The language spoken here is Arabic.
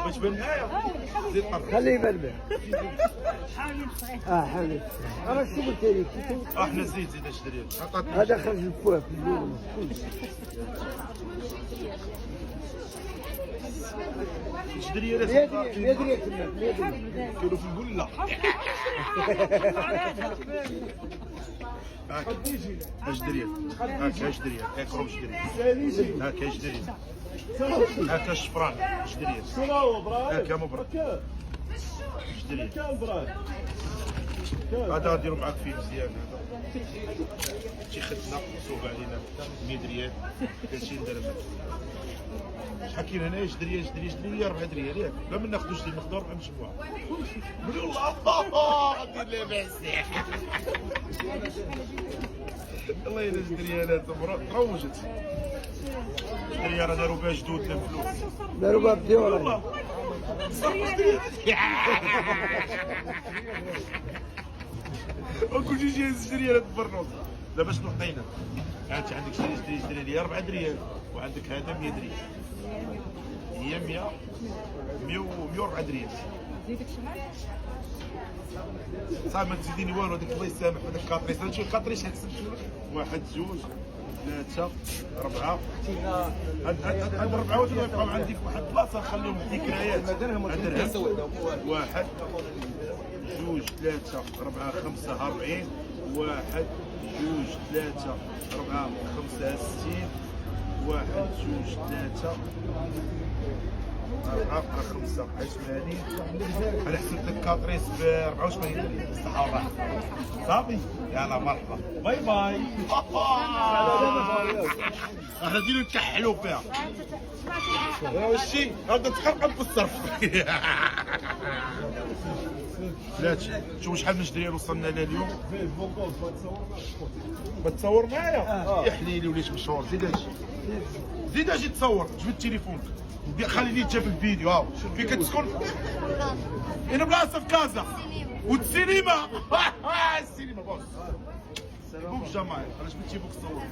باش بان معايا زيد طرف. خليه يبلبل. حامل. انا شو قلت لك؟ احنا زيد اش دريت. هذا خرج الفواه في الليل. اش دريت؟ يدري كيلو في القله. اش دريت؟ هاك اش دريت؟ هاك اش دريت؟ هاك اش دريت؟ هاك الشفران اش دريت؟ هاك مبرك اش دريت؟ هذا نديرو معاك فيه مزيان هذا. شي خدنا صوب علينا 100 ريال 30 درهم. شحال كاين هنا اش دريه 4 دريال ياك؟ لا ما ناخذوش اللي ناخذو 4 مجموعه. قولي والله غادي لاباس. الله يلا دريالات تروجت. دريال داروا بها جدود الفلوس. داروا بها بديوره. وكل شيء جاهز دريالات بالبرنوط. دابا شنو عطينا؟ انت عندك شري لي 4 دريال وعندك هذا 100 دريال. هي 104 دريال. زيدك شحال؟ صافي ما تزيديني والو. هذاك الله يسامح هذاك كاطريس. هذا شي كاطريس حسب 1 2 3 4. هاد 4 يبقاو عندي في واحد البلاصه نخليهم ذكريات. درهم 1 2 3 4 5 40. 1 2 3 4 5 60. 1 2 3 4 5 80. انا حسبت الكاطريس ب 84 درهم. الصحة والراحة. صافي يلا مرحبا باي باي. احنا نديرو نكحلو فيها. وشي هذا تقرقب بالصرف. بلاتي شوف شحال من جدريه وصلنا لها اليوم. بتصور معايا؟ يا حليلي وليت مشهور. زيد اجي تصور. جبد تليفونك خلي لي تجا في الفيديو. ها فين كتسكن؟ انا بلاصه في كازا والسينما. السينما بوس بوك جماعه. علاش بنتي بوك تصور؟